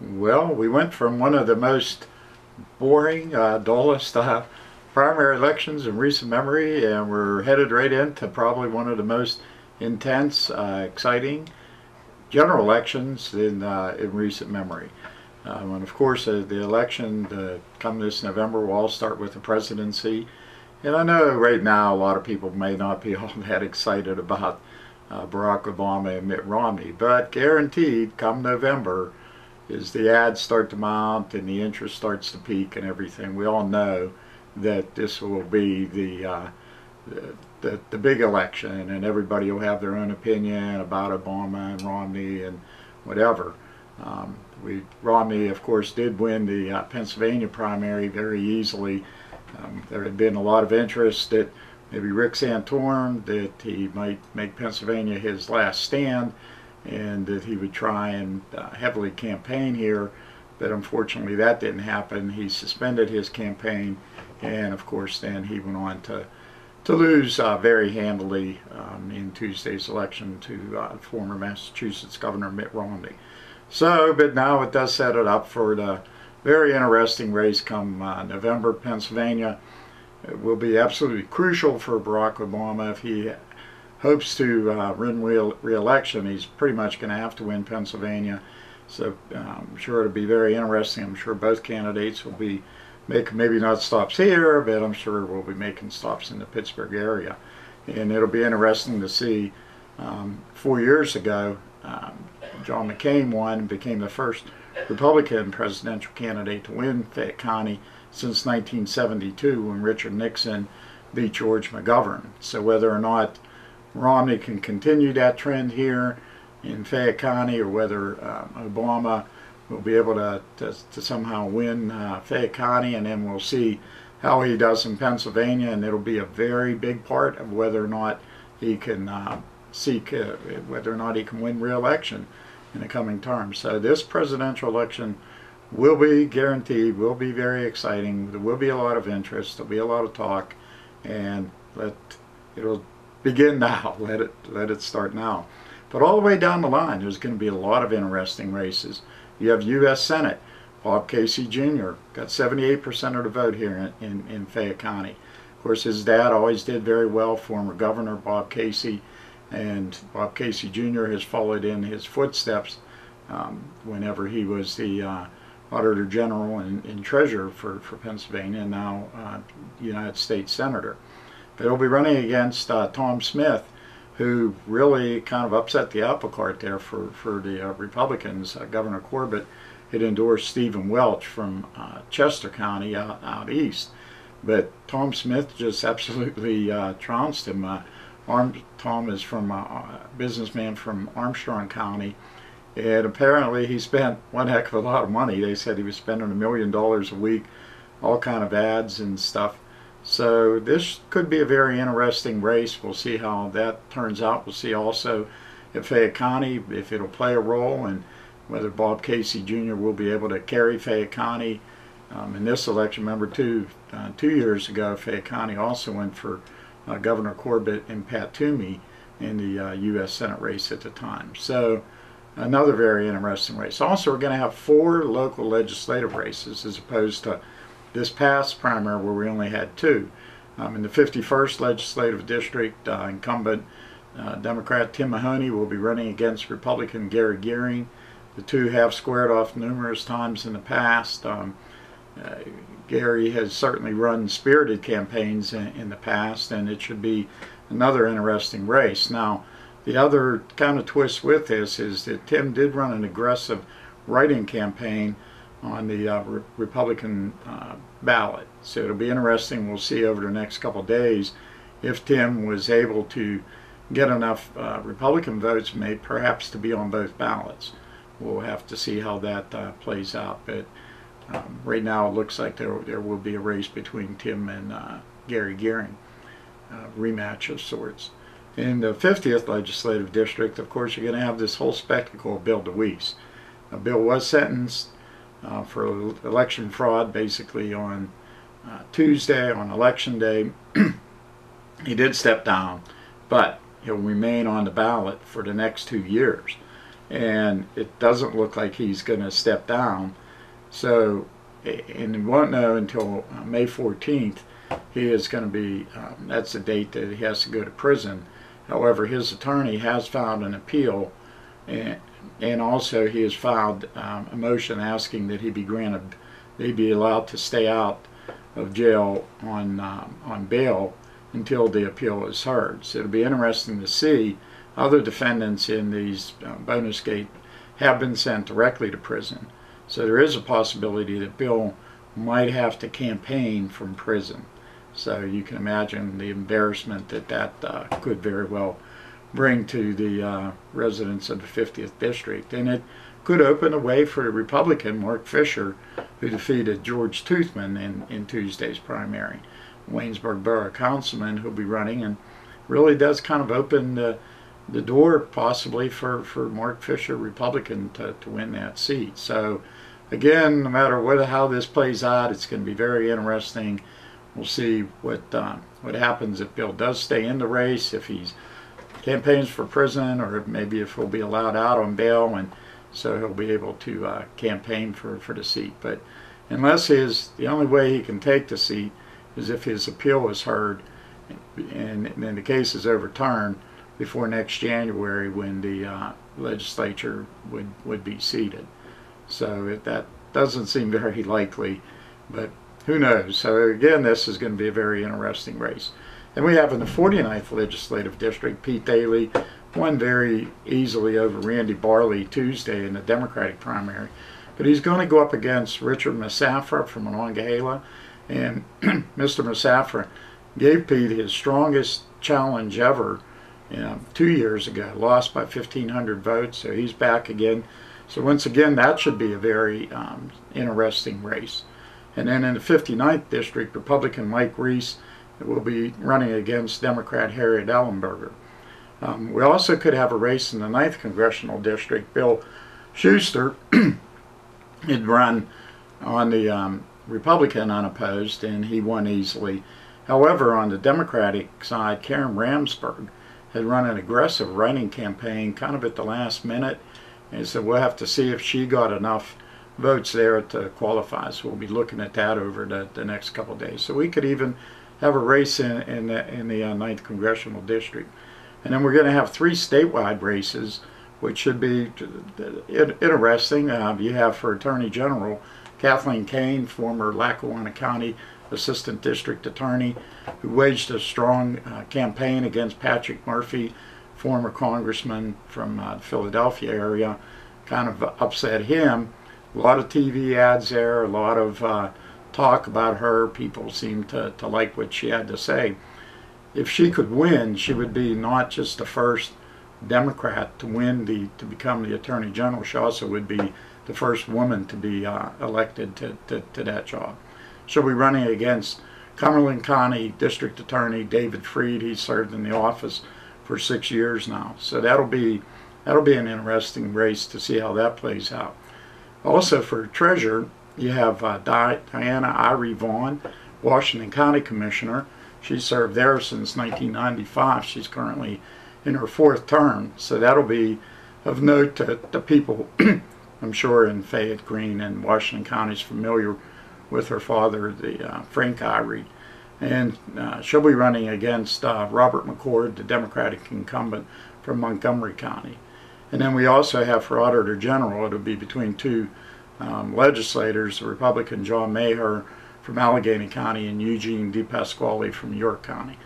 Well, we went from one of the most boring, dullest primary elections in recent memory, and we're headed right into probably one of the most intense, exciting general elections in recent memory. And of course, the election come this November will all start with the presidency. And I know right now a lot of people may not be all that excited about Barack Obama and Mitt Romney, but guaranteed come November, as the ads start to mount and the interest starts to peak and everything, we all know that this will be the big election, and everybody will have their own opinion about Obama and Romney and whatever. Romney, of course, did win the Pennsylvania primary very easily. There had been a lot of interest that maybe Rick Santorum, that he might make Pennsylvania his last stand, and that he would try and heavily campaign here, but unfortunately that didn't happen. He suspended his campaign, and of course then he went on to lose very handily in Tuesday's election to former Massachusetts Governor Mitt Romney. So, but now it does set it up for the very interesting race come November. Pennsylvania will be absolutely crucial for Barack Obama if he hopes to win re-election. He's pretty much going to have to win Pennsylvania. So I'm sure it'll be very interesting. I'm sure both candidates will be making maybe not stops here, but I'm sure we'll be making stops in the Pittsburgh area. And it'll be interesting to see. 4 years ago, John McCain won and became the first Republican presidential candidate to win Fayette County since 1972, when Richard Nixon beat George McGovern. So whether or not Romney can continue that trend here in Fayette County, or whether Obama will be able to somehow win Fayette County, and then we'll see how he does in Pennsylvania, and it'll be a very big part of whether or not he can whether or not he can win re-election in the coming term. So this presidential election will be guaranteed, will be very exciting. There will be a lot of interest, there'll be a lot of talk, and it'll begin now. Let it start now. But all the way down the line, there's going to be a lot of interesting races. You have U.S. Senate. Bob Casey Jr. got 78% of the vote here in Fayette County. Of course, his dad always did very well, former Governor Bob Casey, and Bob Casey Jr. has followed in his footsteps whenever he was the Auditor General and Treasurer for Pennsylvania, and now United States Senator. But he'll be running against Tom Smith, who really kind of upset the apple cart there for the Republicans. Governor Corbett had endorsed Stephen Welch from Chester County out east. But Tom Smith just absolutely trounced him. Tom is from a businessman from Armstrong County, and apparently he spent one heck of a lot of money. They said he was spending $1 million a week, all kind of ads and stuff. So this could be a very interesting race. We'll see how that turns out. We'll see also if Fayette County, if it'll play a role, and whether Bob Casey Jr. will be able to carry Fayette County in this election. Remember, 2 years ago, Fayette County also went for Governor Corbett and Pat Toomey in the U.S. Senate race at the time. So another very interesting race. Also, we're going to have 4 local legislative races as opposed to this past primary where we only had 2. In the 51st Legislative District, incumbent Democrat Tim Mahoney will be running against Republican Gary Gearing. The two have squared off numerous times in the past. Gary has certainly run spirited campaigns in the past, and it should be another interesting race. Now, the other kind of twist with this is that Tim did run an aggressive write-in campaign on the Republican ballot. So it'll be interesting. We'll see over the next couple of days if Tim was able to get enough Republican votes made perhaps to be on both ballots. We'll have to see how that plays out. But right now it looks like there will be a race between Tim and Gary Gearing, rematch of sorts. In the 50th Legislative District, of course, you're going to have this whole spectacle of Bill DeWeese. Bill was sentenced for election fraud basically on Tuesday, on Election Day. He did step down, but he'll remain on the ballot for the next 2 years. and it doesn't look like he's going to step down. So, and we won't know until May 14th. He is going to be, that's the date that he has to go to prison. However, his attorney has filed an appeal, and also he has filed a motion asking that he be granted, that he be allowed to stay out of jail on bail until the appeal is heard. So it'll be interesting to see. Other defendants in these bonus gate have been sent directly to prison. So there is a possibility that Bill might have to campaign from prison. So you can imagine the embarrassment that could very well bring to the residents of the 50th District. And it could open a way for the Republican, Mark Fisher, who defeated George Toothman in Tuesday's primary, Waynesburg Borough Councilman, who'll be running, and really does kind of open the door possibly for Mark Fisher, Republican, to win that seat. So again, no matter how this plays out, it's going to be very interesting. We'll see what happens if Bill does stay in the race, if he campaigns for prison, or maybe if he'll be allowed out on bail, and so he'll be able to campaign for the seat. But unless the only way he can take the seat is if his appeal is heard and then the case is overturned before next January, when the legislature would be seated. So that doesn't seem very likely, but who knows? So again, this is going to be a very interesting race. And we have in the 49th Legislative District, Pete Daly won very easily over Randy Barley Tuesday in the Democratic primary. But he's going to go up against Richard Musafra from Monongahela. And Mr. Musafra gave Pete his strongest challenge ever 2 years ago, lost by 1,500 votes, so he's back again. So once again, that should be a very interesting race. And then in the 59th District, Republican Mike Reese will be running against Democrat Harriet Ellenberger. We also could have a race in the 9th Congressional District. Bill Schuster had run on the Republican unopposed, and he won easily. However, on the Democratic side, Karen Ramsberg had run an aggressive writing campaign kind of at the last minute, and so we'll have to see if she got enough votes there to qualify. So we'll be looking at that over the next couple of days. So we could even have a race in the 9th Congressional District. And then we're going to have 3 statewide races, which should be interesting. You have for Attorney General Kathleen Kane, former Lackawanna County Assistant District Attorney, who waged a strong campaign against Patrick Murphy, former congressman from the Philadelphia area, kind of upset him. A lot of TV ads there, a lot of talk about her. People seem to like what she had to say. If she could win, she would be not just the first Democrat to win to become the Attorney General. She also would be the first woman to be elected to that job. She'll be running against Cumberland County District Attorney David Freed. He served in the office for 6 years now. So that'll be an interesting race to see how that plays out. Also for Treasurer, you have Diana Irie Vaughn, Washington County Commissioner. She served there since 1995. She's currently in her 4th term. So that'll be of note to people, I'm sure, in Fayette, Greene, and Washington counties familiar with her father, Frank Irie. And she'll be running against Robert McCord, the Democratic incumbent from Montgomery County. And then we also have for Auditor General, it'll be between 2 legislators, the Republican John Maher from Allegheny County and Eugene DePasquale from York County.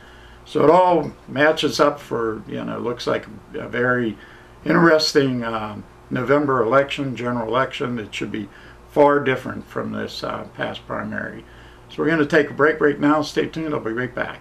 So it all matches up for, looks like a very interesting November election, general election. It should be far different from this past primary. So we're going to take a break right now. Stay tuned. I'll be right back.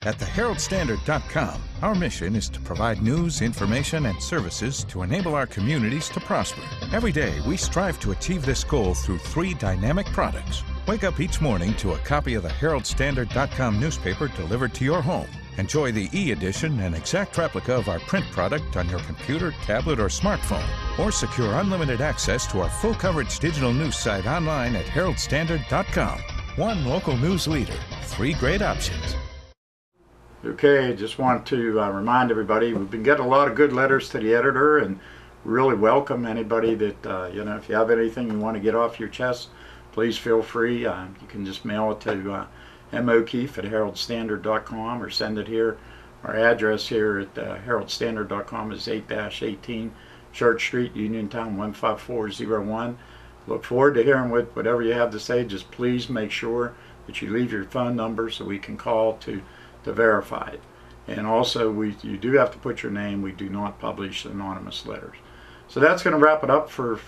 At theheraldstandard.com, our mission is to provide news, information, and services to enable our communities to prosper. Every day, we strive to achieve this goal through 3 dynamic products. Wake up each morning to a copy of the Herald-Standard.com newspaper delivered to your home. Enjoy the e-edition, an exact replica of our print product on your computer, tablet, or smartphone. Or secure unlimited access to our full-coverage digital news site online at heraldstandard.com. One local news leader, 3 great options. Okay, just want to remind everybody, we've been getting a lot of good letters to the editor, and really welcome anybody that, you know, if you have anything you want to get off your chest, please feel free. You can just mail it to mokeefe@heraldstandard.com or send it here. Our address here at heraldstandard.com is 8-18 Church Street, Uniontown 15401. Look forward to hearing whatever you have to say. Just please make sure that you leave your phone number so we can call to verify it. And also, you do have to put your name. We do not publish anonymous letters. So that's going to wrap it up for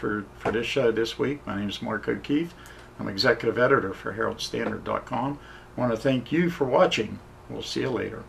this show this week. My name is Mark O'Keefe. I'm Executive Editor for HeraldStandard.com. I want to thank you for watching. We'll see you later.